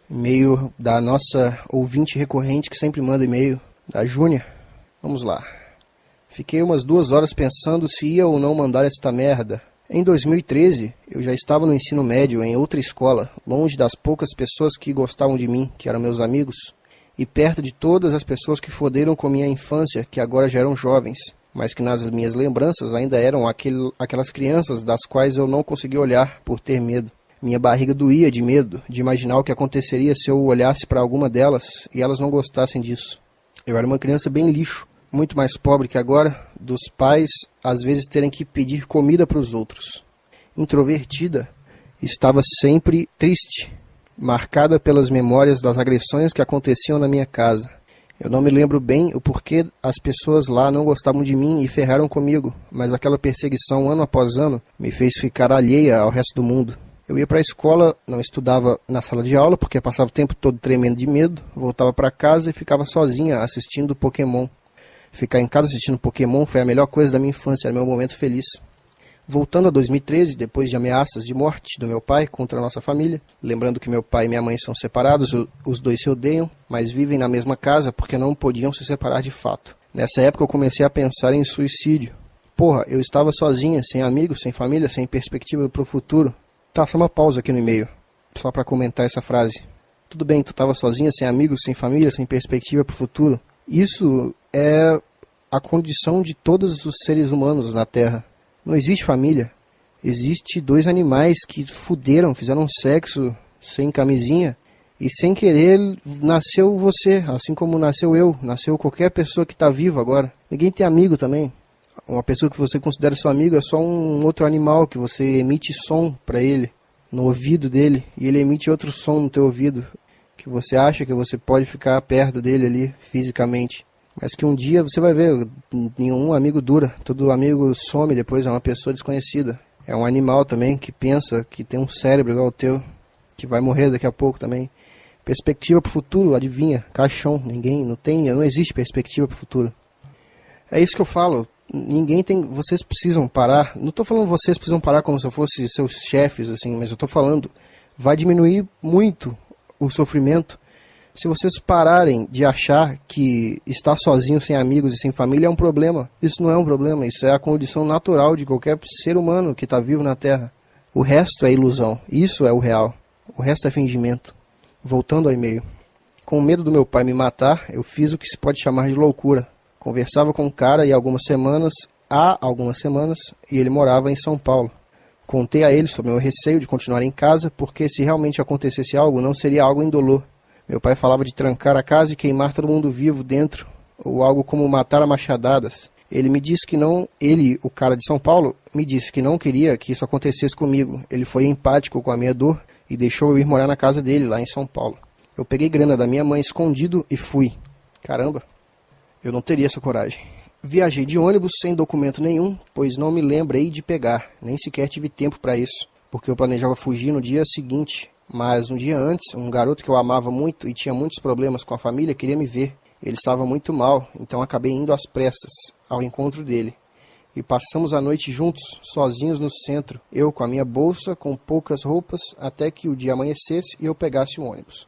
E-mail da nossa ouvinte recorrente que sempre manda e-mail, da Júnia. Vamos lá. Fiquei umas 2 horas pensando se ia ou não mandar esta merda. Em 2013, eu já estava no ensino médio em outra escola, longe das poucas pessoas que gostavam de mim, que eram meus amigos, e perto de todas as pessoas que foderam com minha infância, que agora já eram jovens, mas que nas minhas lembranças ainda eram aquelas crianças das quais eu não conseguia olhar por ter medo. Minha barriga doía de medo, de imaginar o que aconteceria se eu olhasse para alguma delas e elas não gostassem disso. Eu era uma criança bem lixo, muito mais pobre que agora, dos pais às vezes terem que pedir comida para os outros. Introvertida, estava sempre triste, marcada pelas memórias das agressões que aconteciam na minha casa. Eu não me lembro bem o porquê as pessoas lá não gostavam de mim e ferraram comigo, mas aquela perseguição ano após ano me fez ficar alheia ao resto do mundo. Eu ia para a escola, não estudava na sala de aula porque passava o tempo todo tremendo de medo, voltava para casa e ficava sozinha assistindo Pokémon. Ficar em casa assistindo Pokémon foi a melhor coisa da minha infância, era meu momento feliz. Voltando a 2013, depois de ameaças de morte do meu pai contra a nossa família, lembrando que meu pai e minha mãe são separados, os dois se odeiam, mas vivem na mesma casa porque não podiam se separar de fato. Nessa época eu comecei a pensar em suicídio. Porra, eu estava sozinha, sem amigos, sem família, sem perspectiva para o futuro. Tá, só uma pausa aqui no e-mail, só para comentar essa frase. Tudo bem, tu estava sozinha, sem amigos, sem família, sem perspectiva para o futuro. Isso é a condição de todos os seres humanos na Terra. Não existe família. Existe 2 animais que fizeram sexo sem camisinha e sem querer nasceu você, assim como nasceu eu, nasceu qualquer pessoa que está viva agora. Ninguém tem amigo também. Uma pessoa que você considera seu amigo é só um outro animal que você emite som para ele, no ouvido dele, e ele emite outro som no teu ouvido, que você acha que você pode ficar perto dele ali, fisicamente. Mas que um dia você vai ver, nenhum amigo dura, todo amigo some depois, é uma pessoa desconhecida. É um animal também que pensa, que tem um cérebro igual ao teu, que vai morrer daqui a pouco também. Perspectiva para o futuro, adivinha, caixão, não existe perspectiva para o futuro. É isso que eu falo. Ninguém tem, vocês precisam parar, não estou falando vocês precisam parar como se eu fosse seus chefes, assim, mas eu estou falando, vai diminuir muito o sofrimento se vocês pararem de achar que estar sozinho, sem amigos e sem família é um problema. Isso não é um problema, isso é a condição natural de qualquer ser humano que está vivo na Terra. O resto é ilusão, isso é o real, o resto é fingimento. Voltando ao e-mail. Com medo do meu pai me matar, eu fiz o que se pode chamar de loucura. Conversava com um cara há algumas semanas, e ele morava em São Paulo. Contei a ele sobre meu receio de continuar em casa, porque se realmente acontecesse algo, não seria algo indolor. Meu pai falava de trancar a casa e queimar todo mundo vivo dentro, ou algo como matar a machadadas. Ele me disse que não, o cara de São Paulo, me disse que não queria que isso acontecesse comigo. Ele foi empático com a minha dor e deixou eu ir morar na casa dele, lá em São Paulo. Eu peguei grana da minha mãe escondido e fui. Caramba! Eu não teria essa coragem. Viajei de ônibus sem documento nenhum, pois não me lembrei de pegar. Nem sequer tive tempo para isso, porque eu planejava fugir no dia seguinte. Mas um dia antes, um garoto que eu amava muito e tinha muitos problemas com a família queria me ver. Ele estava muito mal, então acabei indo às pressas ao encontro dele. E passamos a noite juntos, sozinhos no centro. Eu com a minha bolsa, com poucas roupas, até que o dia amanhecesse e eu pegasse o ônibus.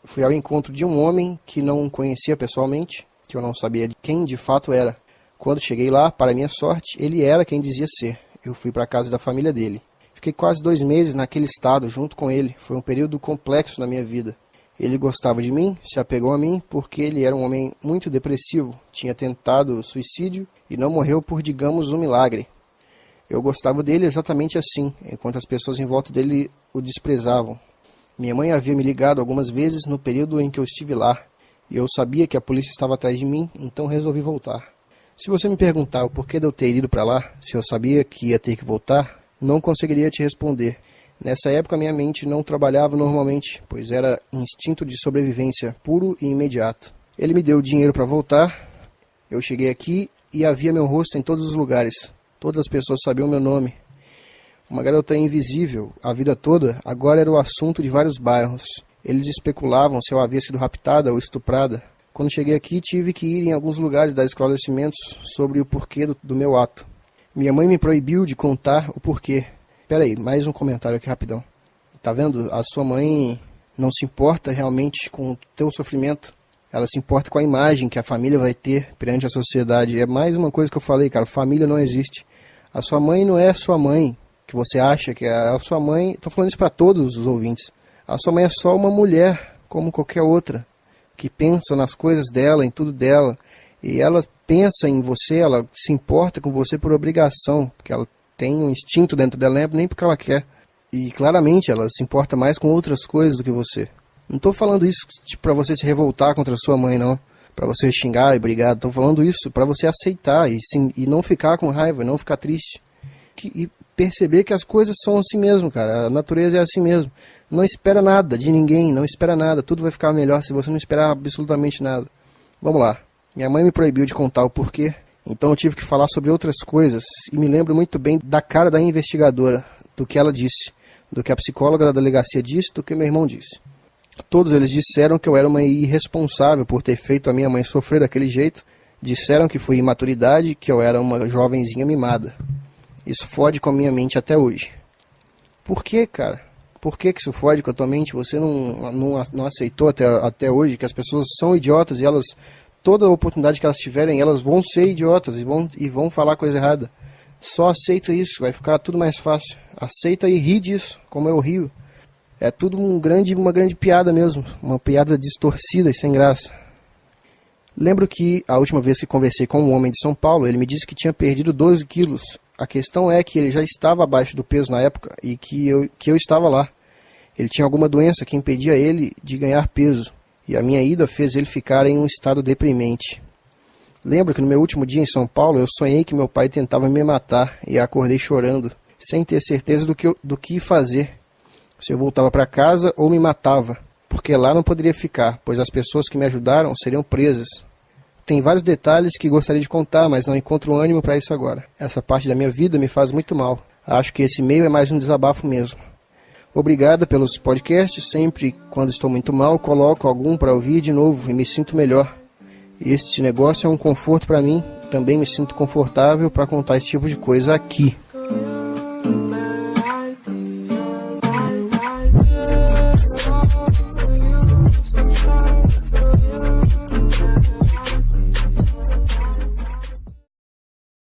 Fui ao encontro de um homem que não conhecia pessoalmente, que eu não sabia de quem de fato era. Quando cheguei lá, para minha sorte, ele era quem dizia ser. Eu fui para a casa da família dele. Fiquei quase 2 meses naquele estado, junto com ele. Foi um período complexo na minha vida. Ele gostava de mim, se apegou a mim, porque ele era um homem muito depressivo. Tinha tentado suicídio e não morreu por, digamos, um milagre. Eu gostava dele exatamente assim, enquanto as pessoas em volta dele o desprezavam. Minha mãe havia me ligado algumas vezes no período em que eu estive lá. E eu sabia que a polícia estava atrás de mim, então resolvi voltar. Se você me perguntar o porquê de eu ter ido para lá, se eu sabia que ia ter que voltar, não conseguiria te responder. Nessa época minha mente não trabalhava normalmente, pois era instinto de sobrevivência puro e imediato. Ele me deu dinheiro para voltar, eu cheguei aqui e havia meu rosto em todos os lugares. Todas as pessoas sabiam meu nome. Uma garota invisível, a vida toda, agora era o assunto de vários bairros. Eles especulavam se eu havia sido raptada ou estuprada. Quando cheguei aqui, tive que ir em alguns lugares dar esclarecimentos sobre o porquê do meu ato. Minha mãe me proibiu de contar o porquê. Peraí, mais um comentário aqui rapidão. Tá vendo? A sua mãe não se importa realmente com o teu sofrimento. Ela se importa com a imagem que a família vai ter perante a sociedade. É mais uma coisa que eu falei, cara, família não existe. A sua mãe não é a sua mãe, que você acha que é a sua mãe. Estou falando isso para todos os ouvintes. A sua mãe é só uma mulher, como qualquer outra, que pensa nas coisas dela, em tudo dela. E ela pensa em você, ela se importa com você por obrigação, porque ela tem um instinto dentro dela, nem porque ela quer. E claramente ela se importa mais com outras coisas do que você. Não estou falando isso para você se revoltar contra a sua mãe, não. Para você xingar e brigar. Estou falando isso para você aceitar e não ficar com raiva, não ficar triste. E perceber que as coisas são assim mesmo, cara. A natureza é assim mesmo. Não espera nada de ninguém, não espera nada. Tudo vai ficar melhor se você não esperar absolutamente nada. Vamos lá. Minha mãe me proibiu de contar o porquê. Então eu tive que falar sobre outras coisas. E me lembro muito bem da cara da investigadora, do que ela disse, do que a psicóloga da delegacia disse, do que meu irmão disse. Todos eles disseram que eu era uma irresponsável por ter feito a minha mãe sofrer daquele jeito. Disseram que foi imaturidade, que eu era uma jovenzinha mimada. Isso fode com a minha mente até hoje. Por que, cara? Por que isso fode com a tua mente? Você não aceitou até hoje que as pessoas são idiotas e elas, toda oportunidade que elas tiverem, elas vão ser idiotas e vão falar coisa errada. Só aceita isso, vai ficar tudo mais fácil. Aceita e ri disso, como eu rio. É tudo uma grande piada mesmo, uma piada distorcida e sem graça. Lembro que a última vez que conversei com um homem de São Paulo, ele me disse que tinha perdido 12 quilos. A questão é que ele já estava abaixo do peso na época e que eu estava lá. Ele tinha alguma doença que impedia ele de ganhar peso e a minha ida fez ele ficar em um estado deprimente. Lembro que no meu último dia em São Paulo eu sonhei que meu pai tentava me matar e acordei chorando, sem ter certeza do que fazer. Se eu voltava para casa ou me matava, porque lá não poderia ficar, pois as pessoas que me ajudaram seriam presas. Tem vários detalhes que gostaria de contar, mas não encontro ânimo para isso agora. Essa parte da minha vida me faz muito mal. Acho que esse e-mail é mais um desabafo mesmo. Obrigada pelos podcasts. Sempre quando estou muito mal, coloco algum para ouvir de novo e me sinto melhor. Este negócio é um conforto para mim. Também me sinto confortável para contar esse tipo de coisa aqui.